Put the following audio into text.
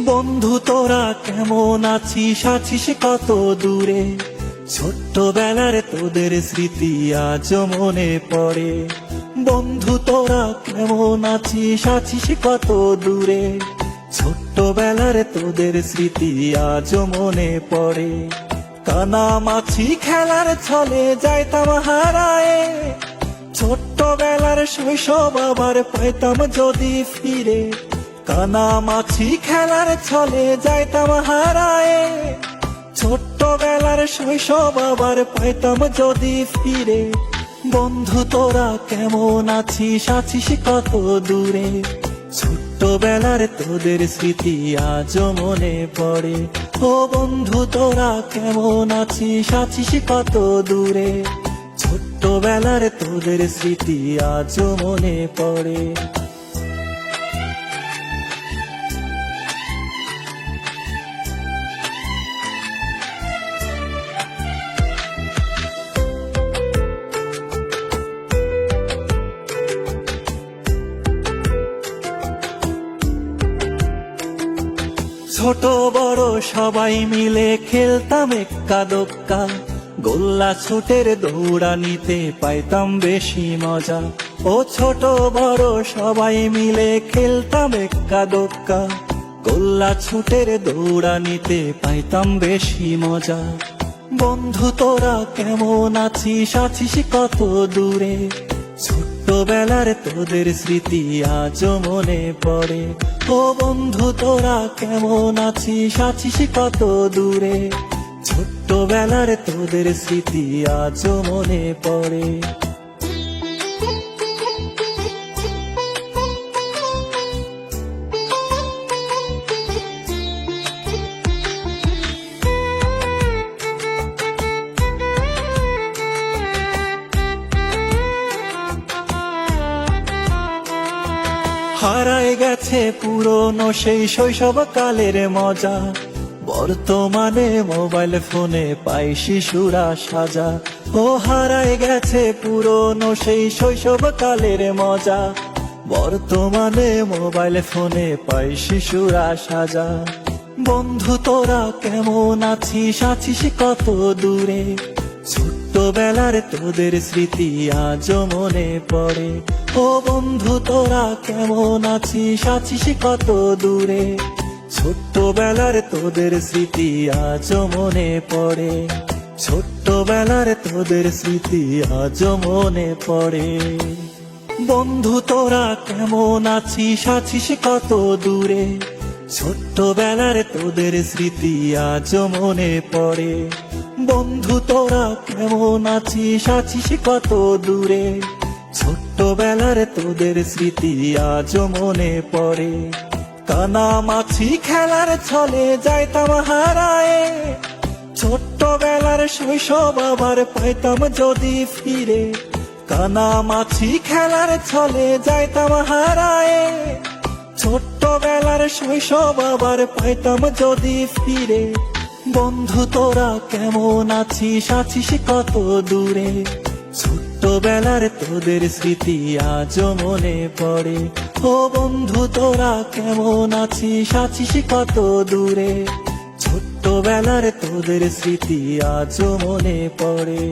বন্ধু তোরা কেমন আছিস, আছিস কত দূরে? ছোট্টবেলার তোদের স্মৃতি আজ মনে পড়ে। বন্ধু তোরা কেমন আছিস, আছিস কত দূরে? ছোট্টবেলার তোদের স্মৃতি আজ মনে পড়ে। কানামাছি খেলার ছলে যাইতাম হারায়ে, ছোট্টবেলার শৈশব আবার পাইতাম যদি ফিরে। কানামাছি খেলার ছলে যাইতাম হারায়ে, ছোট্টবেলার শৈশব আবার পাইতাম যদি ফিরে। বন্ধু তোরা কেমন আছিস, আছিস কত দূরে? ছোট্টবেলার তোদের স্মৃতি আজ মনে পড়ে। ও বন্ধু তোরা কেমন আছিস, আছিস কত দূরে? ছোট্টবেলার তোদের স্মৃতি আজ মনে পড়ে। ছোট বড় সবাই মিলে খেলতাম এক্কা দোক্কা, গোল্লা ছুটের দৌড়ানিতে পাইতাম বেশি মজা। ও ছোট বড় সবাই মিলে খেলতাম এক্কা দোক্কা, গোল্লা ছুটের দৌড়ানিতে পাইতাম বেশি মজা। বন্ধু তোরা কেমন আছিস, আছিস কত দূরে? ছোট্টবেলার তোদের স্মৃতি আজ মনে পড়ে। ও বন্ধু তোরা কেমন আছিস, আছিস কত দূরে? ছোট্টবেলার তোদের স্মৃতি আজ মনে পড়ে। হারায় গেছে পুরনো সেই শৈশব কালের মজা, বর্তমানে মোবাইল ফোনে পাই শিশুরা সাজা। ও হারায় গেছে পুরনো সেই শৈশব কালের মজা, বর্তমানে মোবাইল ফোনে পাই শিশুরা সাজা। বন্ধু তোরা কেমন আছিস, আছিস কত দূরে? ছোট্টবেলার তোদের স্মৃতি আজ মনে পড়ে। ও বন্ধু তোরা কেমন আছিস, আছিস কত দূরে? ছোট্টবেলার তোদের স্মৃতি আজ মনে পড়ে। ছোট্টবেলার তোদের স্মৃতি আজ মনে পড়ে। বন্ধু তোরা কেমন আছিস, আছিস কত দূরে? ছোট্টবেলার তোদের স্মৃতি আজ মনে পড়ে। বন্ধু তোরা কেমন আছিস, আছিস কত দূরে? ছোট্টবেলার তোদের স্মৃতি আজ মনে পড়ে। কানামাছি খেলার ছলে যাইতাম হারায়ে, ছোট্টবেলার শৈশব আবার পাইতাম যদি ফিরে। কানামাছি খেলার ছলে যাইতাম হারায়ে, ছোট্টবেলার শৈশব আবার পাইতাম যদি ফিরে। বন্ধু তোরা কেমন আছিস, আছিস কত দূরে? ছোট্টবেলার তোদের স্মৃতি আজ মনে পড়ে। ও বন্ধু তোরা কেমন আছিস, আছিস কত দূরে? ছোট্টবেলার তোদের স্মৃতি আজ মনে পড়ে।